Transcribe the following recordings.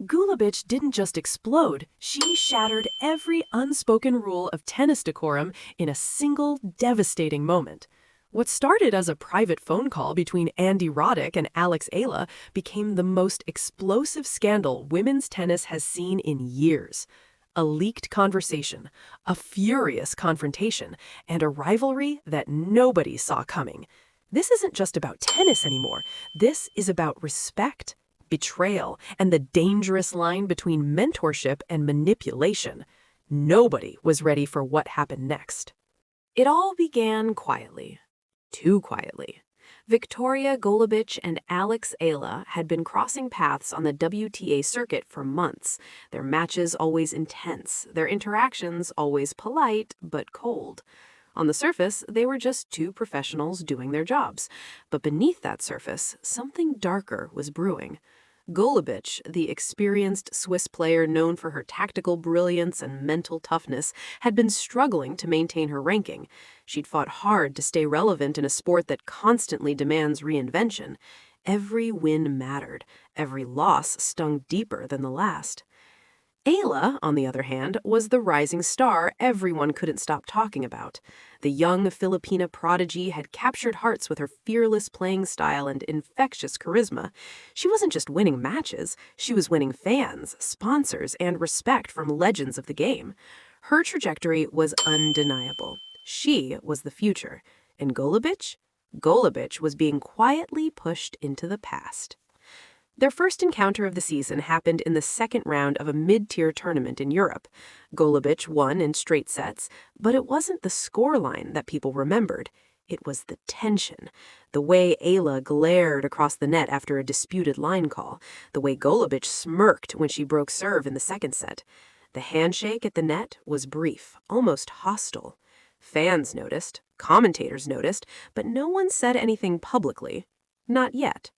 Golubic didn't just explode, she shattered every unspoken rule of tennis decorum in a single devastating moment. What started as a private phone call between Andy Roddick and Alex Eala became the most explosive scandal women's tennis has seen in years. A leaked conversation, a furious confrontation, and a rivalry that nobody saw coming. This isn't just about tennis anymore. This is about respect, betrayal, and the dangerous line between mentorship and manipulation. Nobody was ready for what happened next. It all began quietly. Too quietly. Viktorija Golubic and Alex Eala had been crossing paths on the WTA circuit for months, their matches always intense, their interactions always polite but cold. On the surface, they were just two professionals doing their jobs, but beneath that surface, something darker was brewing. Golubic, the experienced Swiss player known for her tactical brilliance and mental toughness, had been struggling to maintain her ranking. She'd fought hard to stay relevant in a sport that constantly demands reinvention. Every win mattered. Every loss stung deeper than the last. Eala, on the other hand, was the rising star everyone couldn't stop talking about. The young Filipina prodigy had captured hearts with her fearless playing style and infectious charisma. She wasn't just winning matches, she was winning fans, sponsors, and respect from legends of the game. Her trajectory was undeniable. She was the future. And Golubic? Golubic was being quietly pushed into the past. Their first encounter of the season happened in the second round of a mid-tier tournament in Europe. Golubic won in straight sets, but it wasn't the scoreline that people remembered. It was the tension. The way Eala glared across the net after a disputed line call. The way Golubic smirked when she broke serve in the second set. The handshake at the net was brief, almost hostile. Fans noticed, commentators noticed, but no one said anything publicly. Not yet.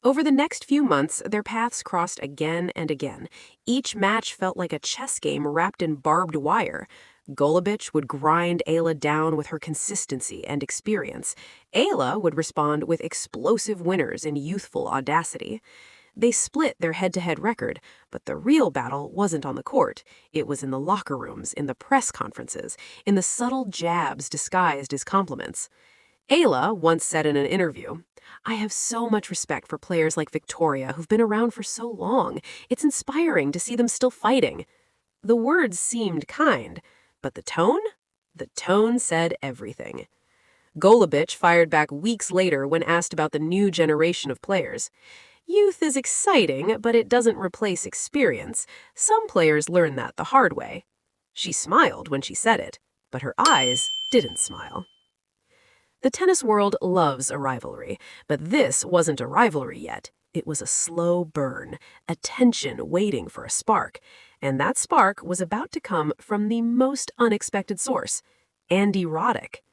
Over the next few months, their paths crossed again and again. Each match felt like a chess game wrapped in barbed wire. Golubic would grind Eala down with her consistency and experience. Eala would respond with explosive winners and youthful audacity. They split their head-to-head record, but the real battle wasn't on the court. It was in the locker rooms, in the press conferences, in the subtle jabs disguised as compliments. Eala once said in an interview, "I have so much respect for players like Viktorija who've been around for so long. It's inspiring to see them still fighting." The words seemed kind, but the tone? The tone said everything. Golubic fired back weeks later when asked about the new generation of players. "Youth is exciting, but it doesn't replace experience. Some players learn that the hard way." She smiled when she said it, but her eyes didn't smile. The tennis world loves a rivalry, but this wasn't a rivalry yet. It was a slow burn, a tension waiting for a spark. And that spark was about to come from the most unexpected source, Andy Roddick.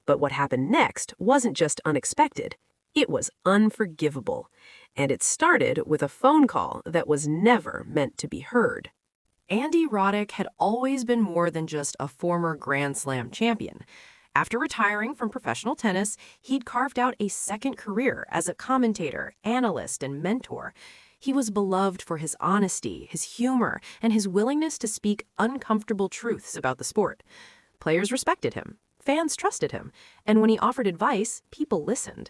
But what happened next wasn't just unexpected. It was unforgivable. And it started with a phone call that was never meant to be heard. Andy Roddick had always been more than just a former Grand Slam champion. After retiring from professional tennis, he'd carved out a second career as a commentator, analyst, and mentor. He was beloved for his honesty, his humor, and his willingness to speak uncomfortable truths about the sport. Players respected him, fans trusted him, and when he offered advice, people listened.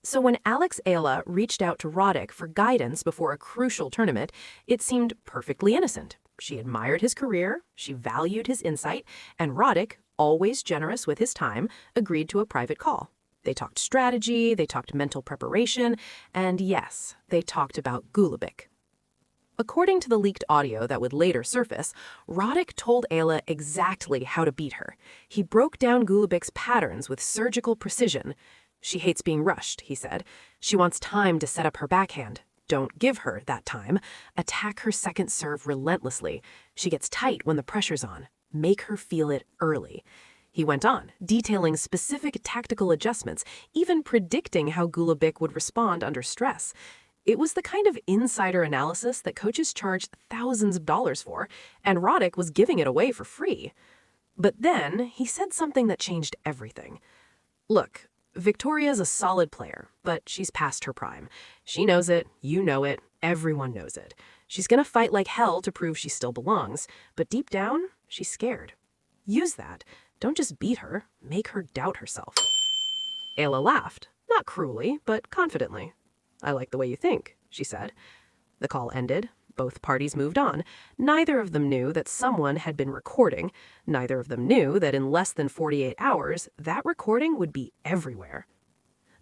So when Alex Eala reached out to Roddick for guidance before a crucial tournament, it seemed perfectly innocent. She admired his career, she valued his insight, and Roddick, always generous with his time, agreed to a private call. They talked strategy, they talked mental preparation, and yes, they talked about Golubic. According to the leaked audio that would later surface, Roddick told Eala exactly how to beat her. He broke down Golubic's patterns with surgical precision. "She hates being rushed," he said. "She wants time to set up her backhand. Don't give her that time. Attack her second serve relentlessly. She gets tight when the pressure's on. Make her feel it early." He went on, detailing specific tactical adjustments, even predicting how Golubic would respond under stress. It was the kind of insider analysis that coaches charged thousands of dollars for, and Roddick was giving it away for free. But then he said something that changed everything. "Look, Viktorija's a solid player, but she's past her prime. She knows it, you know it, everyone knows it. She's gonna fight like hell to prove she still belongs, but deep down, she's scared. Use that. Don't just beat her, make her doubt herself. Eala laughed, not cruelly, but confidently. I like the way you think, she said. The call ended. Both parties moved on. Neither of them knew that someone had been recording. Neither of them knew that in less than 48 hours, that recording would be everywhere.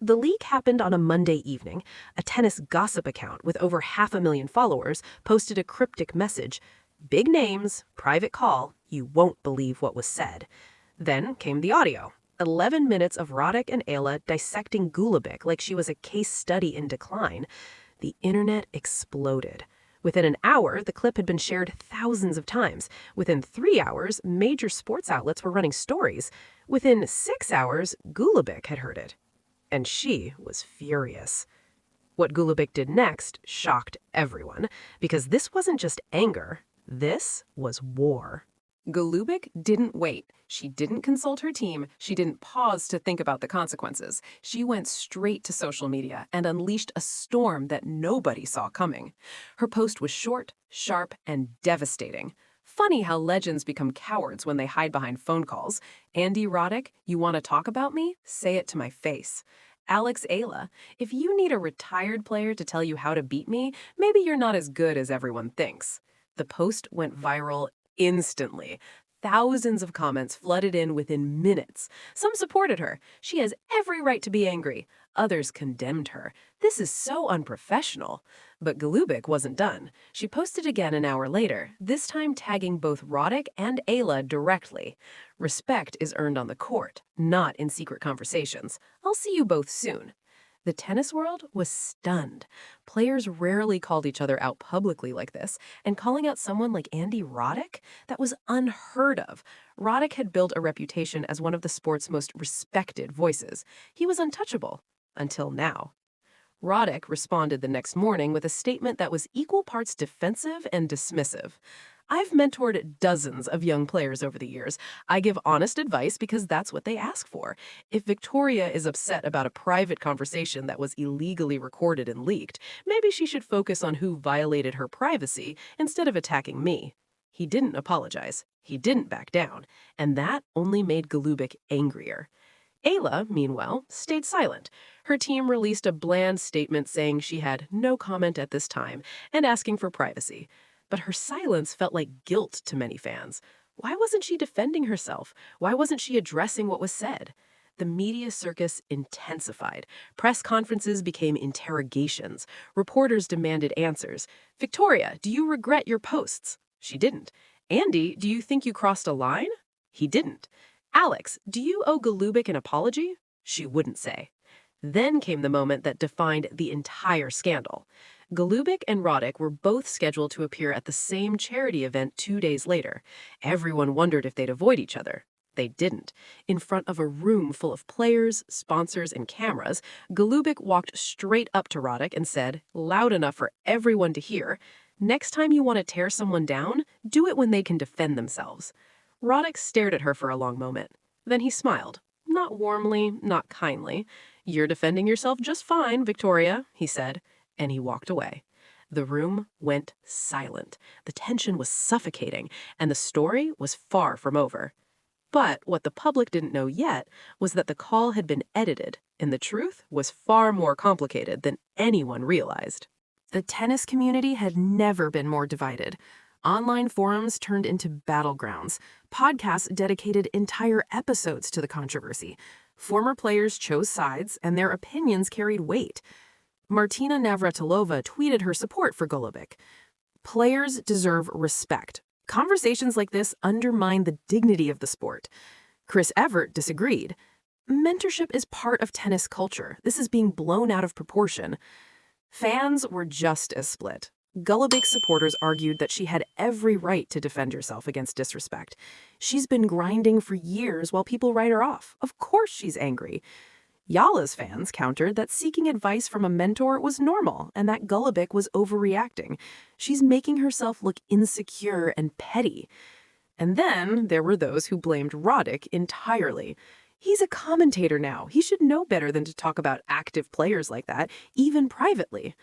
The leak happened on a Monday evening. A tennis gossip account with over 500,000 followers posted a cryptic message. Big names, private call, you won't believe what was said. Then came the audio. 11 minutes of Roddick and Eala dissecting Golubic like she was a case study in decline. The internet exploded. Within an hour, the clip had been shared thousands of times. Within 3 hours, major sports outlets were running stories. Within 6 hours, Golubic had heard it. And she was furious. What Golubic did next shocked everyone, because this wasn't just anger, this was war. Golubic didn't wait. She didn't consult her team. She didn't pause to think about the consequences. She went straight to social media and unleashed a storm that nobody saw coming. Her post was short, sharp, and devastating. Funny how legends become cowards when they hide behind phone calls. Andy Roddick, you want to talk about me? Say it to my face. Alex Eala, if you need a retired player to tell you how to beat me, maybe you're not as good as everyone thinks. The post went viral instantly. Thousands of comments flooded in within minutes. Some supported her. She has every right to be angry. Others condemned her. This is so unprofessional. But Golubic wasn't done. She posted again an hour later, this time tagging both Roddick and Eala directly. Respect is earned on the court, not in secret conversations. I'll see you both soon. The tennis world was stunned. Players rarely called each other out publicly like this, and calling out someone like Andy Roddick? That was unheard of. Roddick had built a reputation as one of the sport's most respected voices. He was untouchable. Until now. Roddick responded the next morning with a statement that was equal parts defensive and dismissive. I've mentored dozens of young players over the years. I give honest advice because that's what they ask for. If Viktorija is upset about a private conversation that was illegally recorded and leaked, maybe she should focus on who violated her privacy instead of attacking me. He didn't apologize. He didn't back down. And that only made Golubic angrier. Eala, meanwhile, stayed silent. Her team released a bland statement saying she had no comment at this time and asking for privacy. But her silence felt like guilt to many fans. Why wasn't she defending herself? Why wasn't she addressing what was said? The media circus intensified. Press conferences became interrogations. Reporters demanded answers. Viktorija, do you regret your posts? She didn't. Andy, do you think you crossed a line? He didn't. Alex, do you owe Golubic an apology? She wouldn't say. Then came the moment that defined the entire scandal. Golubic and Roddick were both scheduled to appear at the same charity event 2 days later. Everyone wondered if they'd avoid each other. They didn't. In front of a room full of players, sponsors, and cameras, Golubic walked straight up to Roddick and said, loud enough for everyone to hear, next time you want to tear someone down, do it when they can defend themselves. Roddick stared at her for a long moment. Then he smiled. Not warmly, not kindly. You're defending yourself just fine, Viktorija, he said, and he walked away. The room went silent. The tension was suffocating, and the story was far from over. But what the public didn't know yet was that the call had been edited, and the truth was far more complicated than anyone realized. The tennis community had never been more divided. Online forums turned into battlegrounds. Podcasts dedicated entire episodes to the controversy. Former players chose sides, and their opinions carried weight. Martina Navratilova tweeted her support for Golubic. Players deserve respect. Conversations like this undermine the dignity of the sport. Chris Evert disagreed. Mentorship is part of tennis culture. This is being blown out of proportion. Fans were just as split. Golubic's supporters argued that she had every right to defend herself against disrespect. She's been grinding for years while people write her off. Of course she's angry. Eala's fans countered that seeking advice from a mentor was normal and that Golubic was overreacting. She's making herself look insecure and petty. And then there were those who blamed Roddick entirely. He's a commentator now. He should know better than to talk about active players like that, even privately.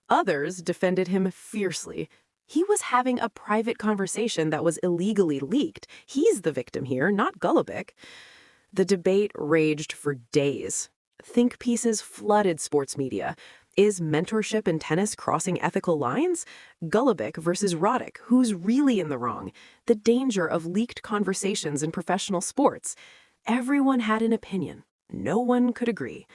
Others defended him fiercely. He was having a private conversation that was illegally leaked. He's the victim here, not Golubic. The debate raged for days. Think pieces flooded sports media. Is mentorship in tennis crossing ethical lines? Golubic versus Roddick, who's really in the wrong? The danger of leaked conversations in professional sports. Everyone had an opinion. No one could agree.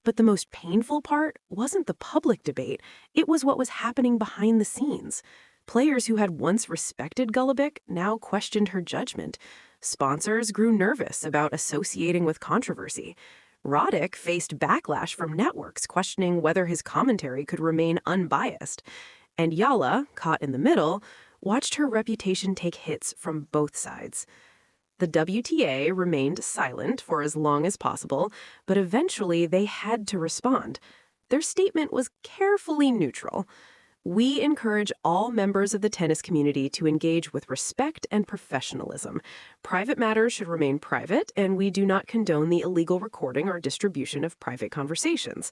But the most painful part wasn't the public debate. It was what was happening behind the scenes. Players who had once respected Golubic now questioned her judgment. Sponsors grew nervous about associating with controversy. Roddick faced backlash from networks questioning whether his commentary could remain unbiased. And Eala, caught in the middle, watched her reputation take hits from both sides. The WTA remained silent for as long as possible, but eventually they had to respond. Their statement was carefully neutral. We encourage all members of the tennis community to engage with respect and professionalism. Private matters should remain private, and we do not condone the illegal recording or distribution of private conversations.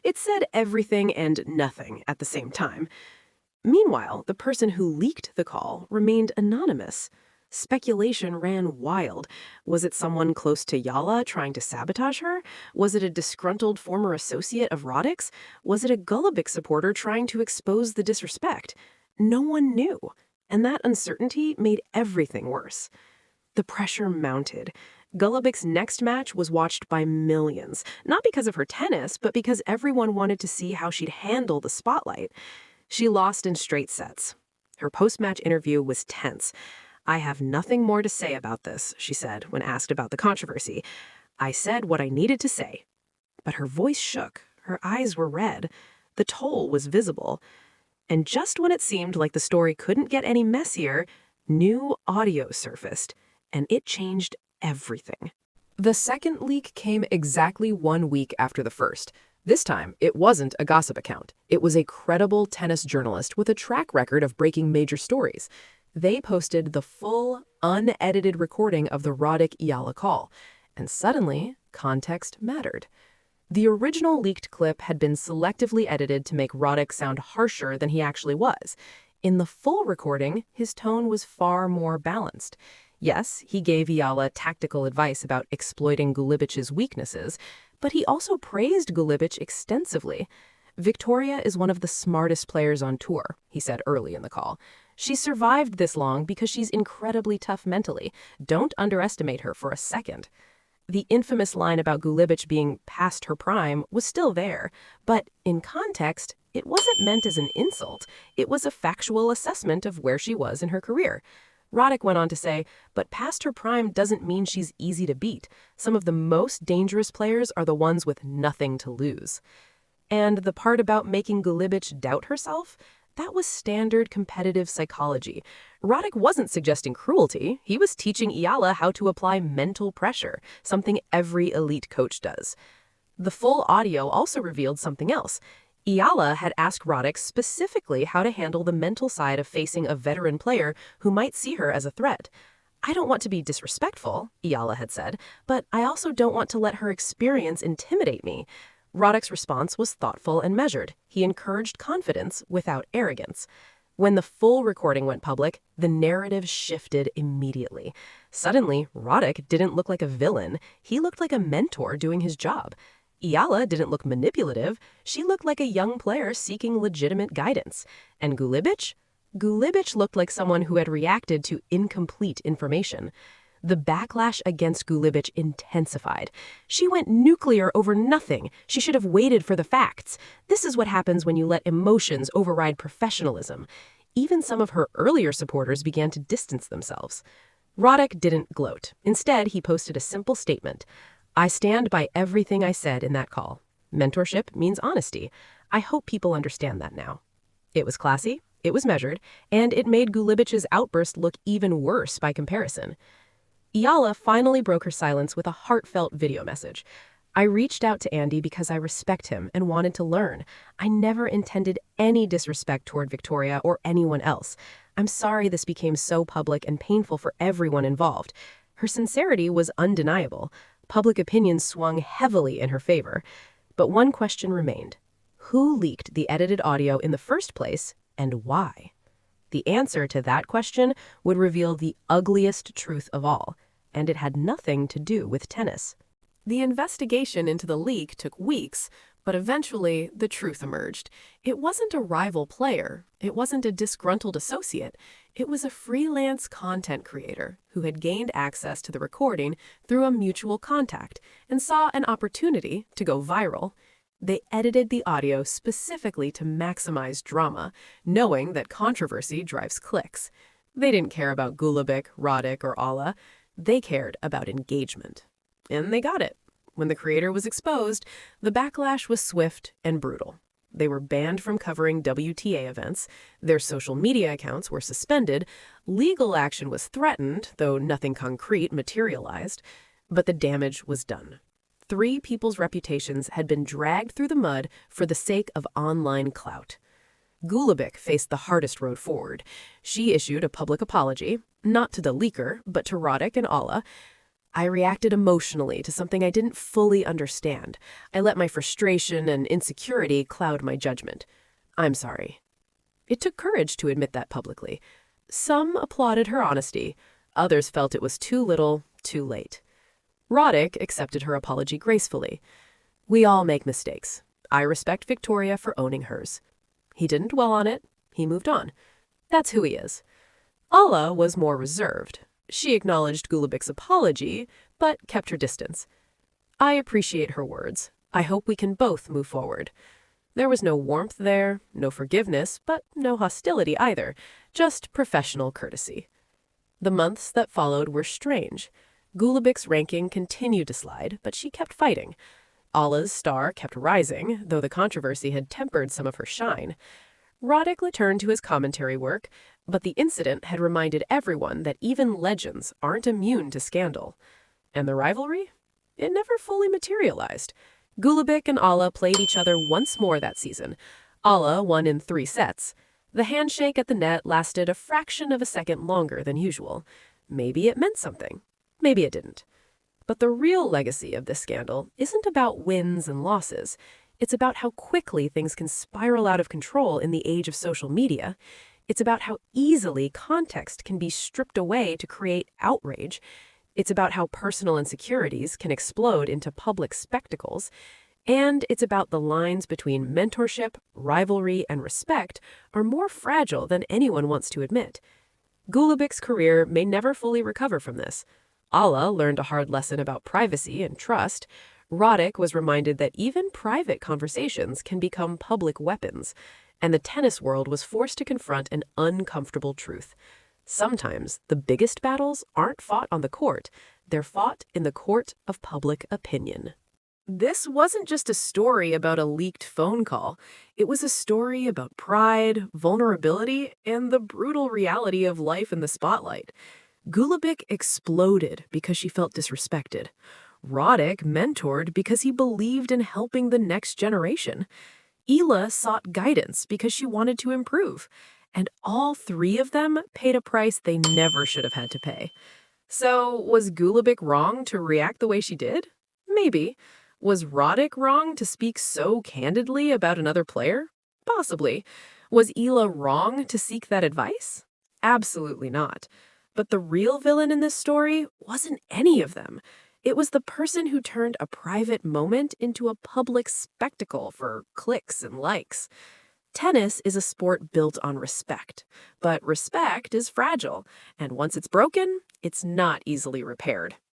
It said everything and nothing at the same time. Meanwhile, the person who leaked the call remained anonymous. Speculation ran wild. Was it someone close to Eala trying to sabotage her? Was it a disgruntled former associate of Roddick's? Was it a Golubic supporter trying to expose the disrespect? No one knew, and that uncertainty made everything worse. The pressure mounted. Golubic's next match was watched by millions, not because of her tennis, but because everyone wanted to see how she'd handle the spotlight. She lost in straight sets. Her post-match interview was tense. "I have nothing more to say about this," she said when asked about the controversy. "I said what I needed to say." But her voice shook, her eyes were red, the toll was visible. And just when it seemed like the story couldn't get any messier, new audio surfaced, and it changed everything. The second leak came exactly 1 week after the first. This time, it wasn't a gossip account. It was a credible tennis journalist with a track record of breaking major stories. They posted the full, unedited recording of the Roddick-Eala call, and suddenly, context mattered. The original leaked clip had been selectively edited to make Roddick sound harsher than he actually was. In the full recording, his tone was far more balanced. Yes, he gave Eala tactical advice about exploiting Golubic's weaknesses, but he also praised Golubic extensively. "Viktorija is one of the smartest players on tour," he said early in the call. "She survived this long because she's incredibly tough mentally. Don't underestimate her for a second." The infamous line about Golubic being past her prime was still there, but in context, it wasn't meant as an insult. It was a factual assessment of where she was in her career. Roddick went on to say, "But past her prime doesn't mean she's easy to beat. Some of the most dangerous players are the ones with nothing to lose." And the part about making Golubic doubt herself? That was standard competitive psychology. Roddick wasn't suggesting cruelty. He was teaching Eala how to apply mental pressure, something every elite coach does. The full audio also revealed something else. Eala had asked Roddick specifically how to handle the mental side of facing a veteran player who might see her as a threat. "I don't want to be disrespectful," Eala had said, "but I also don't want to let her experience intimidate me." Roddick's response was thoughtful and measured. He encouraged confidence without arrogance. When the full recording went public, the narrative shifted immediately. Suddenly, Roddick didn't look like a villain. He looked like a mentor doing his job. Eala didn't look manipulative. She looked like a young player seeking legitimate guidance. And Golubic? Golubic looked like someone who had reacted to incomplete information. The backlash against Golubic intensified. "She went nuclear over nothing. She should have waited for the facts. This is what happens when you let emotions override professionalism." Even some of her earlier supporters began to distance themselves. Roddick didn't gloat. Instead, he posted a simple statement. "I stand by everything I said in that call. Mentorship means honesty. I hope people understand that now." It was classy, it was measured, and it made Golubic's outburst look even worse by comparison. Eala finally broke her silence with a heartfelt video message. "I reached out to Andy because I respect him and wanted to learn. I never intended any disrespect toward Viktorija or anyone else. I'm sorry this became so public and painful for everyone involved." Her sincerity was undeniable. Public opinion swung heavily in her favor. But one question remained. Who leaked the edited audio in the first place, and why? The answer to that question would reveal the ugliest truth of all, and it had nothing to do with tennis. The investigation into the leak took weeks, but eventually the truth emerged. It wasn't a rival player. It wasn't a disgruntled associate. It was a freelance content creator who had gained access to the recording through a mutual contact and saw an opportunity to go viral. They edited the audio specifically to maximize drama, knowing that controversy drives clicks. They didn't care about Golubic, Roddick, or Eala. They cared about engagement. And they got it. When the creator was exposed, the backlash was swift and brutal. They were banned from covering WTA events, their social media accounts were suspended, legal action was threatened, though nothing concrete materialized, but the damage was done. 3 people's reputations had been dragged through the mud for the sake of online clout. Golubic faced the hardest road forward. She issued a public apology, not to the leaker, but to Roddick and Eala. I reacted emotionally to something I didn't fully understand. I let my frustration and insecurity cloud my judgment. I'm sorry. It took courage to admit that publicly. Some applauded her honesty. Others felt it was too little, too late. Roddick accepted her apology gracefully. We all make mistakes. I respect Viktorija for owning hers. He didn't dwell on it. He moved on. That's who he is. Eala was more reserved. She acknowledged Golubic's apology, but kept her distance. I appreciate her words. I hope we can both move forward. There was no warmth there, no forgiveness, but no hostility either, just professional courtesy. The months that followed were strange. Golubic's ranking continued to slide, but she kept fighting. Eala's star kept rising, though the controversy had tempered some of her shine. Roddick returned to his commentary work, but the incident had reminded everyone that even legends aren't immune to scandal. And the rivalry? It never fully materialized. Golubic and Eala played each other once more that season. Eala won in 3 sets. The handshake at the net lasted a fraction of a second longer than usual. Maybe it meant something. Maybe it didn't. But the real legacy of this scandal isn't about wins and losses. It's about how quickly things can spiral out of control in the age of social media. It's about how easily context can be stripped away to create outrage. It's about how personal insecurities can explode into public spectacles. And it's about the lines between mentorship, rivalry, and respect are more fragile than anyone wants to admit. Golubic's career may never fully recover from this. Eala learned a hard lesson about privacy and trust. Roddick was reminded that even private conversations can become public weapons, and the tennis world was forced to confront an uncomfortable truth. Sometimes the biggest battles aren't fought on the court, they're fought in the court of public opinion. This wasn't just a story about a leaked phone call. It was a story about pride, vulnerability, and the brutal reality of life in the spotlight. Golubic exploded because she felt disrespected. Roddick mentored because he believed in helping the next generation. Eala sought guidance because she wanted to improve. And all 3 of them paid a price they never should have had to pay. So, was Golubic wrong to react the way she did? Maybe. Was Roddick wrong to speak so candidly about another player? Possibly. Was Eala wrong to seek that advice? Absolutely not. But the real villain in this story wasn't any of them. It was the person who turned a private moment into a public spectacle for clicks and likes. Tennis is a sport built on respect, but respect is fragile, and once it's broken, it's not easily repaired.